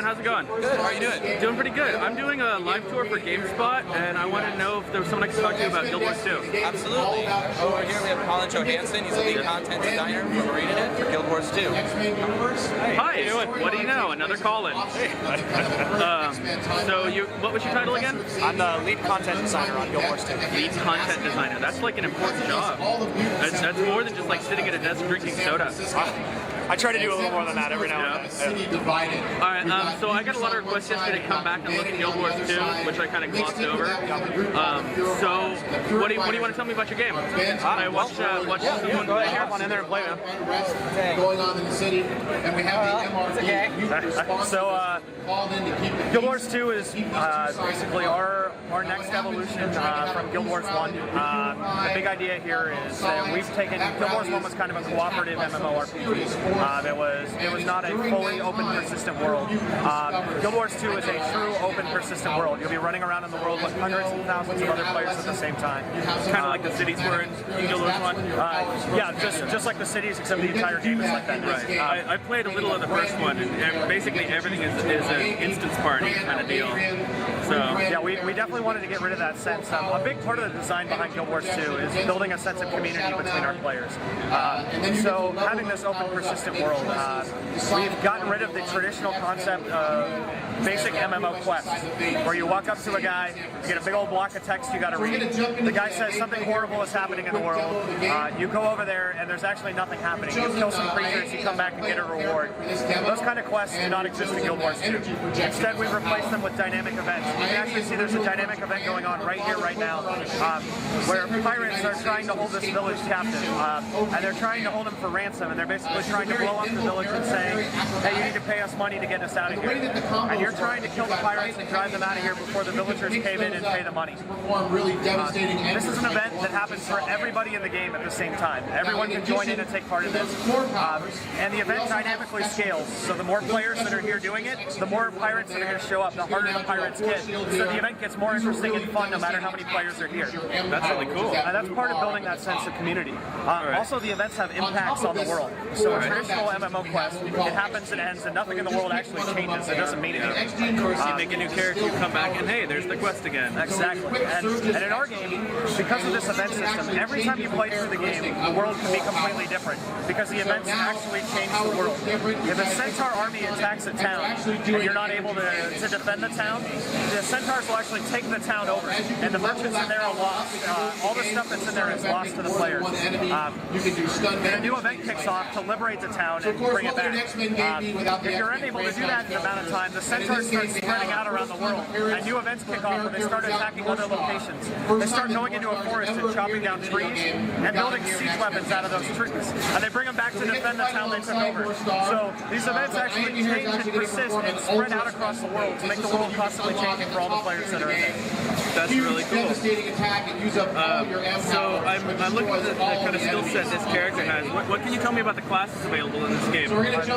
how's it going? Good, how are you doing? Doing pretty good. I'm doing a live tour for GameSpot, and I want to know if there was someone I could talk to you about Guild Wars 2. Absolutely. Over here we have Colin Johanson. He's a lead content designer for MarineNet for Guild Wars 2. Hey, hi, what do you know? Another Colin. So what was your title again? I'm the lead content designer on Guild Wars 2. Lead content designer. That's like an important job. That's more than just like sitting at a desk drinking soda. I try to do a little more than that every now and then. Alright, so I got a lot of requests yesterday to come back and look at Guild Wars 2, which I kind of glossed over. So, what do you want to tell me about your game? I watch someone Go ahead, come on in there and play, man. Going on in the city, and we have the MRP youth response. So, called in to keep the Guild Wars 2 is basically our next evolution from Guild Wars 1. The big idea here is that we've taken Guild Wars 1 was kind of a cooperative MMORPG. It was not a fully open, persistent world. Guild Wars 2 is a true open, persistent world. You'll be running around in the world with hundreds and thousands of other players at the same time. Kind of like the cities were in Guild Wars 1? Yeah, just like the cities, except the entire game is like that. Right. I played a little of the first one, and basically everything is an instance party kind of deal. So yeah, we definitely wanted to get rid of that sense. A big part of the design behind Guild Wars 2 is building a sense of community between our players. So having this open, persistent world, we've gotten rid of the traditional concept of basic MMO quests, where you walk up to a guy, you get a big old block of text you got to read. The guy says something horrible is happening in the world. You go over there and there's actually nothing happening. You kill some creatures, you come back and get a reward. Those kind of quests do not exist in Guild Wars 2. Instead, we've replaced them with dynamic events. You can actually see there's a dynamic event going on right here, right now, where pirates are trying to hold this village captive, and they're trying to hold them for ransom, and they're basically trying to blow up the village and saying, hey, you need to pay us money to get us out of here. And you're trying to kill the pirates and drive them out of here before the villagers cave in and pay the money. This is an event that happens for everybody in the game at the same time. Everyone can join in and take part in this. And the event dynamically scales. So the more players that are here doing it, the more pirates that are going to show up, the harder the pirates get. So the event gets more interesting and fun no matter how many players are here. That's really cool. And that's part of building that sense of community. Also, the events have impacts on the world. So a traditional MMO quest, it happens and ends, and nothing in the world actually changes. It doesn't mean anything. Of course, you make a new character, you come back, and hey, there's the quest again. Exactly. And in our game, because of this event system, every time you play through the game, the world can be completely different, because the events actually change the world. If a Centaur army attacks a town, and you're not able to defend the town, the Centaurs will actually take the town over, and the merchants in there are lost. All the stuff that's in there is lost to the players. And a new event kicks off to liberate the town and bring it back. If you're unable to do that in an amount of time, the Centaurs start spreading out around the world, and new events kick off and they start attacking other locations. They start going into a forest and chopping down trees and building siege weapons out of those trees, and they bring them back to defend the town they took over. So these events actually change and persist and spread out across the world to make the world constantly changing for all the players that are in it. That's really cool. So I'm looking at the kind of skill set this character has. What can you tell me about the classes available in this game?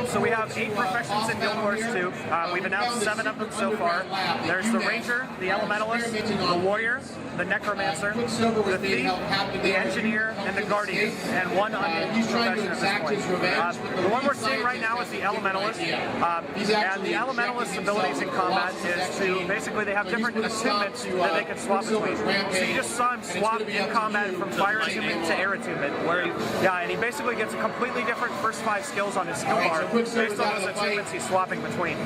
So we have 8 professions in Guild Wars 2. We've announced 7 of them so far. There's the Ranger, the Elementalist, the Warrior, the Necromancer, the Thief, the Engineer, and the Guardian, and 1 unnamed profession at this point. The one we're seeing right now is the Elementalist, and the Elementalist's abilities in combat is to basically they have different attunements that they can swap between. So you just saw him swap in combat from fire attunement to air attunement, and he basically gets a completely different first 5 skills on his skill bar based on those attunements he's swapping between.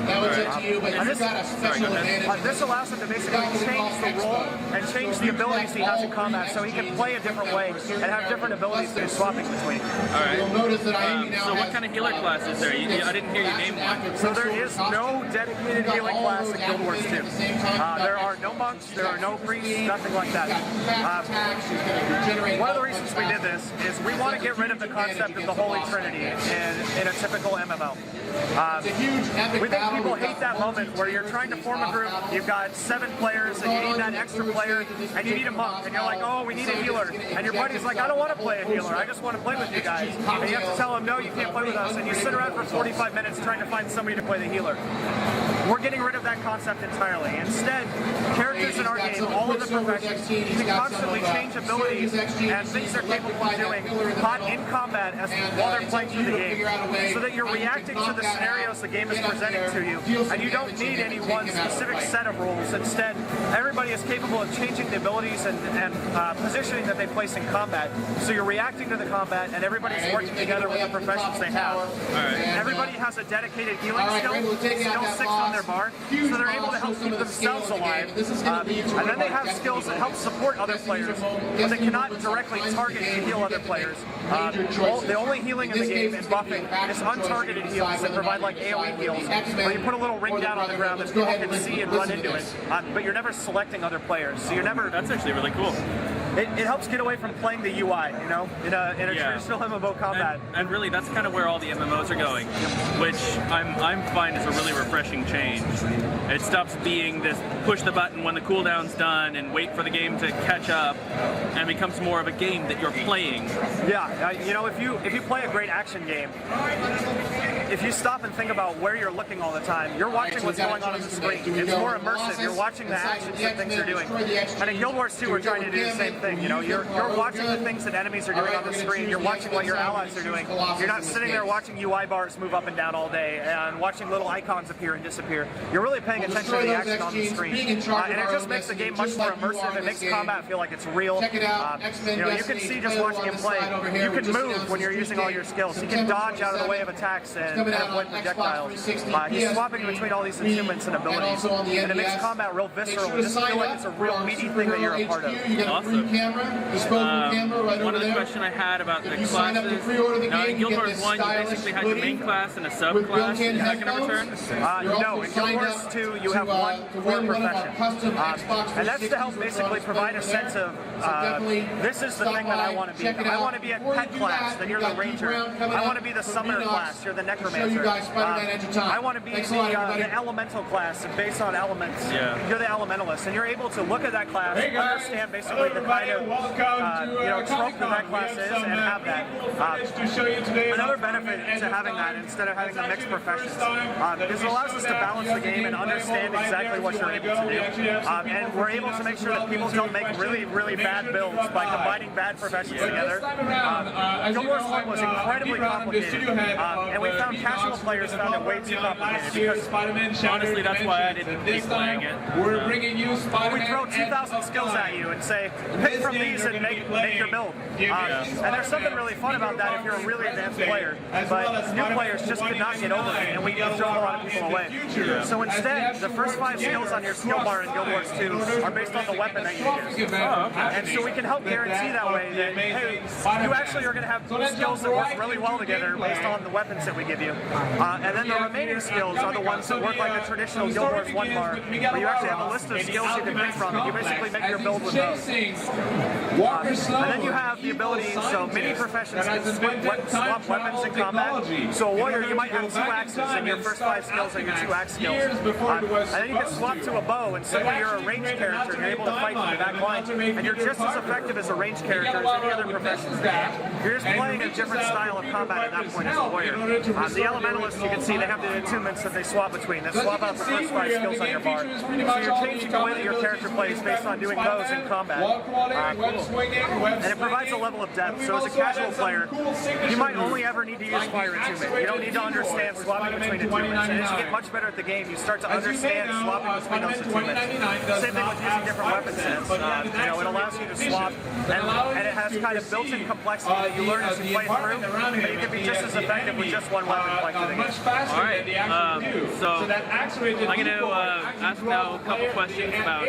This allows him to basically change the role and change the abilities he has in combat, so he can play a different way and have different abilities that he's swapping between. Alright. So what kind of healer class is there? I didn't hear you name one. So there is no dedicated healing class in Guild Wars 2. There are no monks, there are no priests, nothing like that. One of the reasons we did this is we want to get rid of the concept of the Holy Trinity in a typical MMO. We think people hate that moment where you're trying to form a group, you've got 7 players and you need that extra player and you need a monk and you're like, oh, we need a healer, and your buddy's like, I don't want to play a healer, I just want to play with you guys, and you have to tell him, no, you can't play with us, and you sit around for 45 minutes trying to find somebody to play the healer. We're getting rid of that concept entirely. Instead, characters in our game, all of the professions, can constantly change abilities and things they're capable of doing, hot in combat combat while they're playing through the game, so that you're reacting to the scenarios the game is presenting to you, and you don't need any one specific set of rules. Instead, everybody is capable of changing the abilities and positioning that they place in combat, so you're reacting to the combat, and everybody's working together with the professions they have. Everybody has a dedicated healing skill 6 on their bar, so they're able to help keep themselves alive, and then they have skills that help support other players, but they cannot directly target to heal other players. The only healing in the game is buffing is untargeted heals that provide like AoE heals, where you put a little ring down on the ground that people can see and run into it, but you're never selecting other players, so you're never... That's actually really cool. It helps get away from playing the UI, you know, in a traditional MMO combat. And really, that's kind of where all the MMOs are going, which I'm finding is a really refreshing change. It stops being this push the button when the cooldown's done and wait for the game to catch up, and becomes more of a game that you're playing. Yeah, you know, if you play a great action game, if you stop and think about where you're looking all the time, you're watching what's going on the screen. It's more immersive. You're watching the actions and things you're doing. And in Guild Wars 2, we're trying to do the same thing. You know, you're watching the things that enemies are doing on the screen. You're watching what your allies are doing. You're not sitting there watching UI bars move up and down all day and watching little icons appear and disappear. You're really paying attention to the action on the screen. And it just makes the game much more immersive. It makes combat feel like it's real. You know, you can see just watching him play. You can move when you're using all your skills. You can dodge out of the way of attacks and avoid projectiles. He's swapping between all these attunements and abilities, and it makes combat real visceral. You just feel like it's a real meaty thing that you're a part of. Awesome. One other question I had about the classes. Now, in Guild Wars 1, you basically had your main class and a subclass. Is that going to return? No, in Guild Wars 2, you have one core profession. And that's to help basically provide a sense of, this is the thing that I want to be. I want to be a pet class, then you're the ranger. I want to be the summoner class, you're the necromancer. I want to be the elemental class, and based on elements, you're the elementalist. And you're able to look at that class, understand basically the kind of trope that class is, and have that. Another benefit to having that, instead of having the mixed professions, is it allows us to balance the game and understand exactly what you're able to do. And we're able to make sure that people don't make really, really bad builds by combining bad professions together. Guild Wars 1 was incredibly complicated, and we found casual players found it way too complicated, because honestly, that's why I didn't keep playing it. We're bringing you we throw 2,000 skills at you and say, pick from these and make your build. And there's something really fun about that if you're a really advanced player, but new players just could not get over it, and we throw a lot of people away. So instead, the first 5 skills on your skill bar in Guild Wars 2 are based on the weapon that you use. And so we can help guarantee that way that, hey, you actually are going to have skills that work really well together based on the weapons that we give you. And then the remaining skills are the ones that work like a traditional Guild Wars 1 bar, where you actually have a list of skills you can pick from, and you basically make your build with those. And then you have the ability, so many professions can swap weapons in combat. So a warrior, you might have 2 axes, and your first 5 skills are your 2 axe skills. And then you can swap to a bow, and suddenly you're a ranged character, and you're able to fight from the back line. And you're just as effective as a ranged character as any other professions. You're just playing a different style of combat at that point as a warrior. The Elementalist, you can see they have the attunements that they swap between, that swap out the first 5 skills on your bar. So you're changing the way that your character plays based on doing those in combat. And it provides a level of depth, so as a casual player, you might only ever need to use fire attunement. You don't need to understand swapping between attunements. And as you get much better at the game, you start to understand swapping between those attunements. Same thing with using different weapon sets. It allows you to swap, and it has kind of built-in complexity that you learn as you play through, but you can be just as effective with just one weapon like the game. Alright, so I'm going to ask now a couple questions about,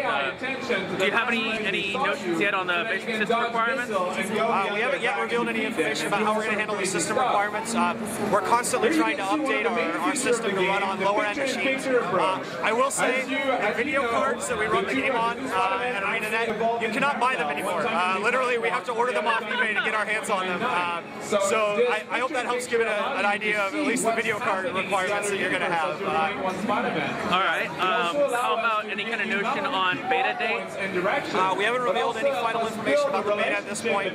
do you have any notions yet on the basic system requirements? We haven't yet revealed any information about how we're going to handle the system requirements. We're constantly trying to update our system to run on lower-end machines. I will say, the video cards that we run the game on at ArenaNet, you cannot buy them anymore. Literally, we have to order them off eBay to get our hands on them. So I hope that helps give it an idea of at least the video card requirements that you're going to have. All right. How about any kind of notion on beta dates? We haven't revealed any final information about the beta at this point.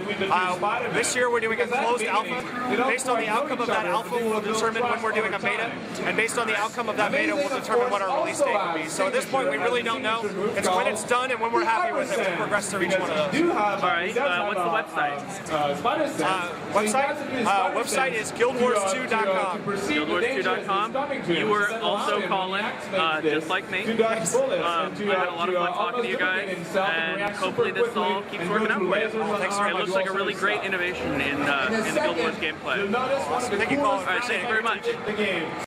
This year we're doing a closed alpha. Based on the outcome of that alpha, we'll determine when we're doing a beta, and based on the outcome of that beta, we'll determine what our release date will be. So at this point, we really don't know. It's when it's done and when we're happy with it. We'll progress through each one of those. All right. What's the website? Website is guildwars2.com. Guildwars2.com. You were also Colin, just like me. I had a lot of fun talking to you guys, and hopefully this all keeps working out for you. Thanks very It much. looks like a really great innovation in the Guild Wars gameplay. Thank you, Colin. All right, thank you very much.